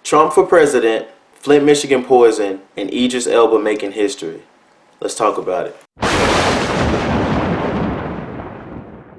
Trump for president, Flint, Michigan poison, and Idris Elba making history. Let's talk about it.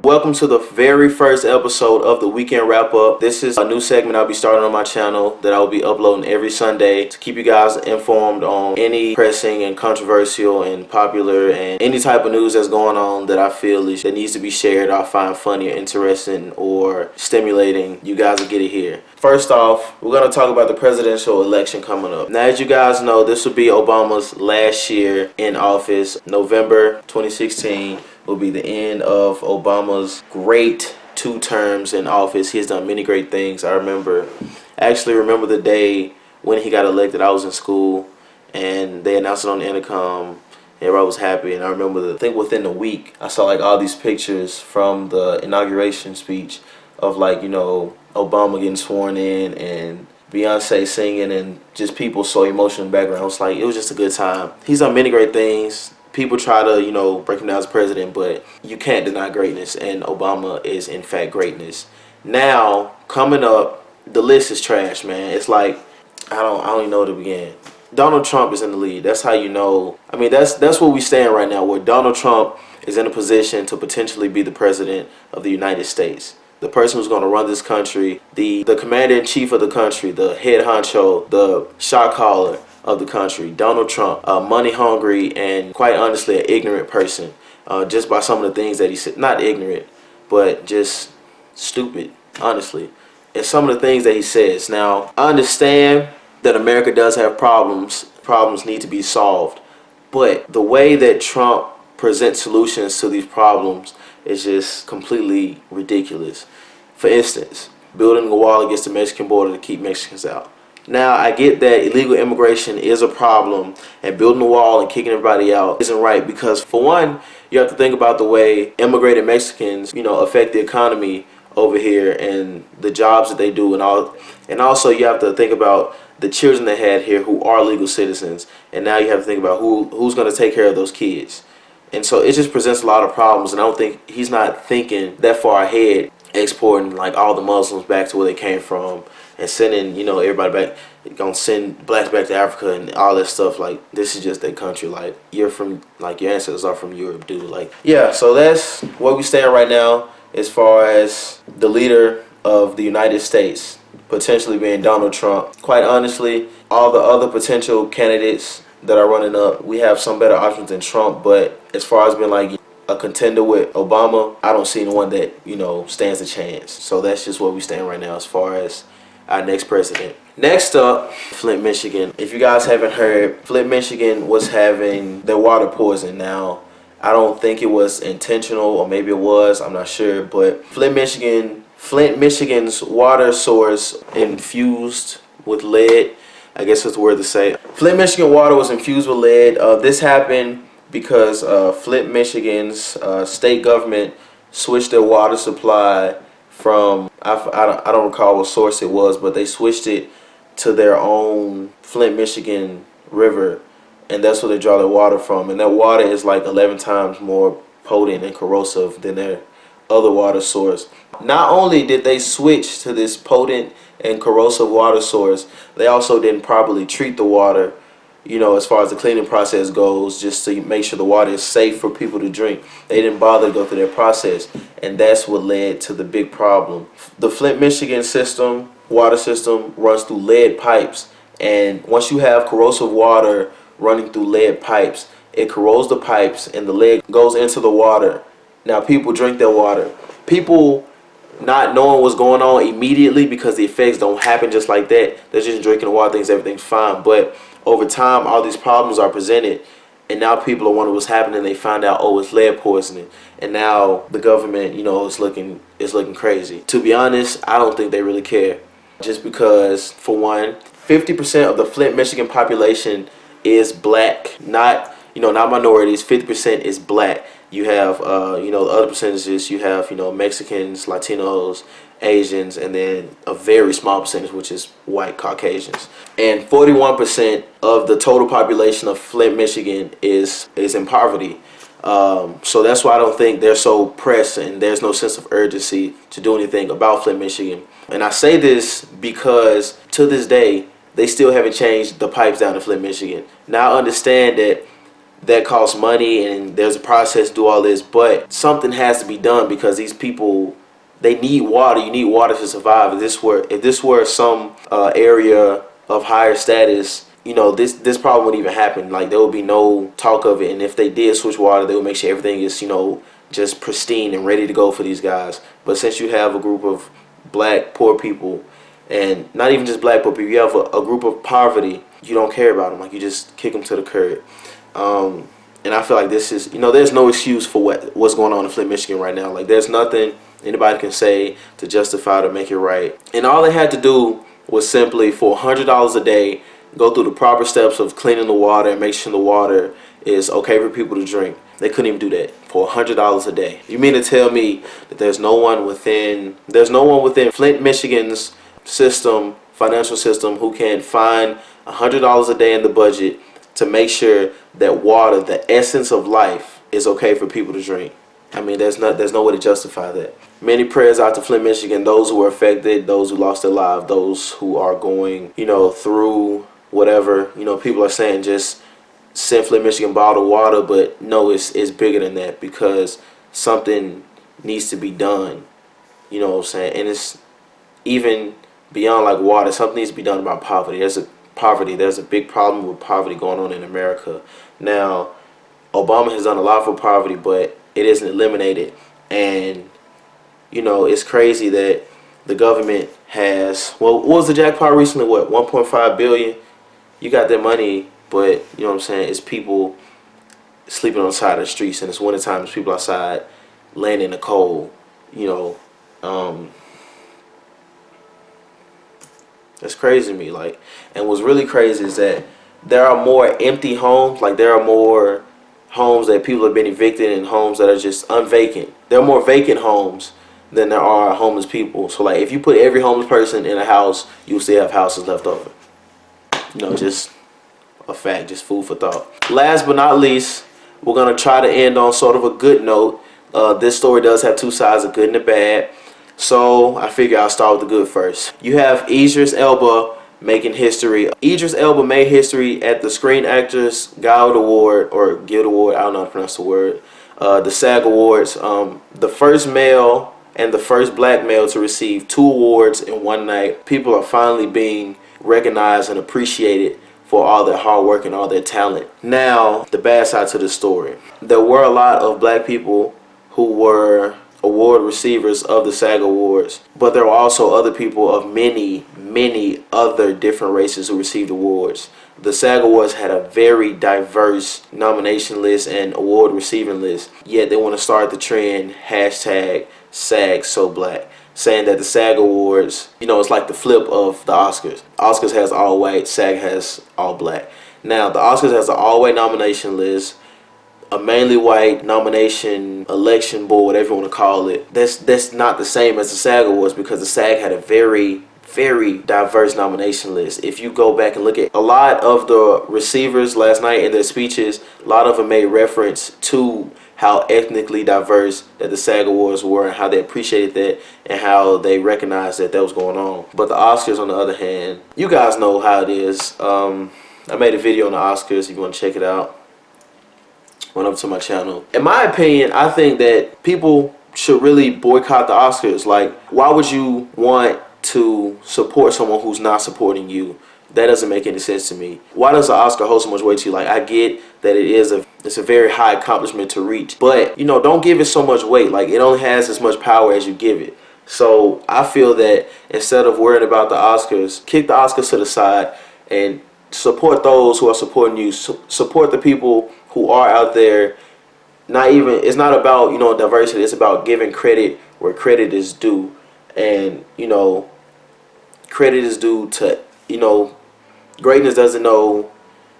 Welcome to the very first episode of the Weekend Wrap Up. This is a new segment I'll be starting on my channel that I will be uploading every Sunday to keep you guys informed on any pressing and controversial and popular and any type of news that's going on that I feel that needs to be shared, or I find funny or interesting or stimulating. You guys will get it here. First off, we're going to talk about the presidential election coming up. Now, as you guys know, this will be Obama's last year in office. November 2016 will be the end of Obama's great 2 terms in office. He has done many great things. I actually remember the day when he got elected. I was in school and they announced it on the intercom. Everybody was happy, and I remember, I think within a week, I saw like all these pictures from the inauguration speech of Obama getting sworn in and Beyonce singing and just people so emotional in the background. It was just a good time. He's done many great things. People try to, break him down as president, but you can't deny greatness, and Obama is in fact greatness. Now, coming up, the list is trash, man. It's like, I don't even know where to begin. Donald Trump is in the lead. That's how you know. I mean, that's where we stand right now, where Donald Trump is in a position to potentially be the president of the United States. The person who's going to run this country, the commander-in-chief of the country, the head honcho, the shot caller of the country, Donald Trump, money hungry and quite honestly an ignorant person, just by some of the things that he said. Not ignorant, but just stupid, honestly. And some of the things that he says. Now, I understand that America does have problems. Problems need to be solved. But the way that Trump presents solutions to these problems is just completely ridiculous. For instance, building a wall against the Mexican border to keep Mexicans out. Now, I get that illegal immigration is a problem, and building a wall and kicking everybody out isn't right, because for one, you have to think about the way immigrated Mexicans, affect the economy over here and the jobs that they do and all. And also you have to think about the children they had here who are legal citizens, and now you have to think about who's going to take care of those kids. And so it just presents a lot of problems, and I don't think he's not thinking that far ahead, exporting like all the Muslims back to where they came from and sending, everybody back, gonna send blacks back to Africa and all that stuff. Like, this is just their country. Like, your ancestors are from Europe, dude. Like, yeah, so that's where we stand right now as far as the leader of the United States potentially being Donald Trump. Quite honestly, all the other potential candidates that are running up, we have some better options than Trump, but as far as being like a contender with Obama, I don't see anyone that, stands a chance. So that's just where we stand right now as far as our next president. Next up, Flint, Michigan. If you guys haven't heard, Flint, Michigan was having their water poisoned. Now, I don't think it was intentional, or maybe it was, I'm not sure, but Flint, Michigan's water source infused with lead. I guess that's the word to say. Flint, Michigan water was infused with lead. This happened because Flint, Michigan's state government switched their water supply from, I don't recall what source it was, but they switched it to their own Flint, Michigan river, and that's where they draw their water from. And that water is like 11 times more potent and corrosive than their other water source. Not only did they switch to this potent and corrosive water source, they also didn't properly treat the water, as far as the cleaning process goes, just to make sure the water is safe for people to drink. They didn't bother to go through their process, and that's what led to the big problem. The Flint, Michigan water system runs through lead pipes, and once you have corrosive water running through lead pipes, it corrodes the pipes and the lead goes into the water. Now, people drink their water. People not knowing what's going on immediately, because the effects don't happen just like that. They're just drinking the water, thinks everything's fine. But over time, all these problems are presented, and now people are wondering what's happening. They find out, oh, it's lead poisoning, and now the government, is looking crazy. To be honest, I don't think they really care, just because, for one, 50% of the Flint, Michigan population is black, not minorities. 50% is black. You have, the other percentages, you have, Mexicans, Latinos, Asians, and then a very small percentage, which is white Caucasians. And 41% of the total population of Flint, Michigan is in poverty. So that's why I don't think they're so pressed, and there's no sense of urgency to do anything about Flint, Michigan. And I say this because to this day, they still haven't changed the pipes down in Flint, Michigan. Now I understand that costs money and there's a process to do all this, but something has to be done because these people, they need water. You need water to survive. If this were some area of higher status, you know, this problem wouldn't even happen. Like, there would be no talk of it. And if they did switch water, they would make sure everything is, you know, just pristine and ready to go for these guys. But since you have a group of black poor people, and not even just black poor people, you have a group of poverty, you don't care about them. Like, you just kick them to the curb. And I feel like this is, you know, there's no excuse for what's going on in Flint, Michigan right now. Like, there's nothing anybody can say to justify to make it right. And all they had to do was simply, for $100 a day, go through the proper steps of cleaning the water and make sure the water is okay for people to drink. They couldn't even do that for $100 a day. You mean to tell me that there's no one within Flint, Michigan's system, financial system, who can find $100 a day in the budget to make sure that water, the essence of life, is okay for people to drink? I mean, there's no way to justify that. Many prayers out to Flint, Michigan, those who were affected, those who lost their lives, those who are going, you know, through whatever. You know, people are saying just send Flint, Michigan bottled water, but no, it's bigger than that, because something needs to be done. You know what I'm saying? And it's even beyond like water. Something needs to be done about poverty. There's a big problem with poverty going on in America. Now, Obama has done a lot for poverty, but it isn't eliminated. And, you know, it's crazy that the government has, well, what was the jackpot recently? What, 1.5 billion? You got that money, but, you know what I'm saying, it's people sleeping on the side of the streets, and it's wintertime, there's people outside laying in the cold, you know. That's crazy to me. Like, and what's really crazy is that there are more empty homes. Like, there are more homes that people have been evicted, and homes that are just unvacant. There are more vacant homes than there are homeless people. So, like, if you put every homeless person in a house, you'll still have houses left over. You know, just a fact, just food for thought. Last but not least, we're going to try to end on sort of a good note. This story does have two sides, a good and a bad. So I figure I'll start with the good first. You have Idris Elba making history. Idris Elba made history at the Screen Actors Guild Award, or Guild Award, I don't know how to pronounce the word, the SAG Awards. The first male and the first black male to receive 2 awards in one night. People are finally being recognized and appreciated for all their hard work and all their talent. Now, the bad side to the story. There were a lot of black people who were award receivers of the SAG Awards, but there were also other people of many other different races who received awards. The SAG Awards had a very diverse nomination list and award receiving list, yet they want to start the trend #sagssoblack, saying that the SAG Awards, you know, it's like the flip of the Oscars. Oscars has all white, SAG has all black. Now, the Oscars has an all white nomination list, a mainly white nomination election board, whatever you want to call it. That's not the same as the SAG Awards, because the SAG had a very diverse nomination list. If you go back and look at a lot of the receivers last night in their speeches, a lot of them made reference to how ethnically diverse that the SAG Awards were, and how they appreciated that, and how they recognized that was going on. But the Oscars, on the other hand, you guys know how it is. I made a video on the Oscars if you want to check it out. Went up to my channel. In my opinion, I think that people should really boycott the Oscars. Like, why would you want to support someone who's not supporting you? That doesn't make any sense to me. Why does the Oscar hold so much weight to you? Like, I get that it's a very high accomplishment to reach, but, you know, don't give it so much weight. Like, it only has as much power as you give it. So I feel that instead of worrying about the Oscars, kick the Oscars to the side and support those who are supporting you. Support the people who are out there. It's not about, you know, diversity. It's about giving credit where credit is due. And, you know, credit is due to, you know, greatness doesn't know,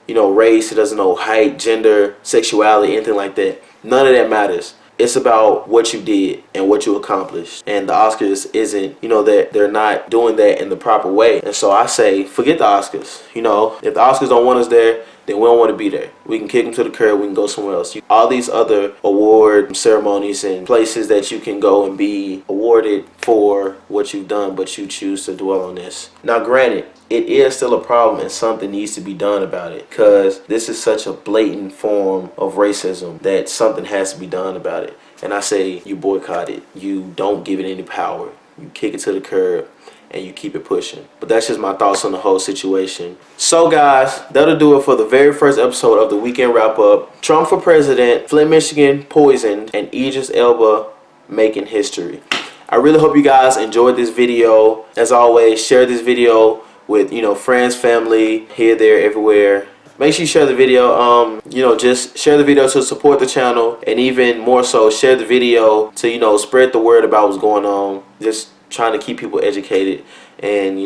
you know, race. It doesn't know height, gender, sexuality, anything like that. None of that matters. It's about what you did and what you accomplished. And the Oscars isn't, you know, that they're not doing that in the proper way. And so I say, forget the Oscars. You know, if the Oscars don't want us there, then we don't want to be there. We can kick them to the curb. We can go somewhere else. All these other award ceremonies and places that you can go and be awarded for what you've done, but you choose to dwell on this. Now, granted, it is still a problem and something needs to be done about it, because this is such a blatant form of racism that something has to be done about it. And I say you boycott it. You don't give it any power. You kick it to the curb and you keep it pushing. But that's just my thoughts on the whole situation. So guys, that'll do it for the very first episode of the weekend wrap up. Trump for president, Flint, Michigan, Poisioned, and Idris Elba making history. I really hope you guys enjoyed this video. As always, share this video with, friends, family, here, there, everywhere. Make sure you share the video. Just share the video to support the channel, and even more so, share the video to, spread the word about what's going on. Just trying to keep people educated, and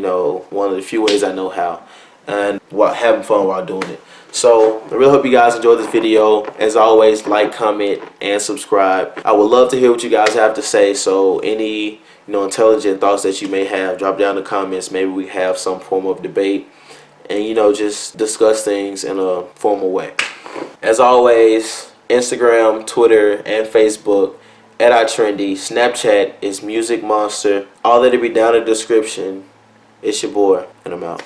one of the few ways I know how, and having fun while doing it. So I really hope you guys enjoyed this video. As always, like, comment, and subscribe. I would love to hear what you guys have to say. So any intelligent thoughts that you may have, drop down in the comments. Maybe we have some form of debate, and just discuss things in a formal way. As always, Instagram, Twitter, and Facebook at iTr3ndy. Snapchat is Music Monster. All that'll be down in the description. It's your boy, and I'm out.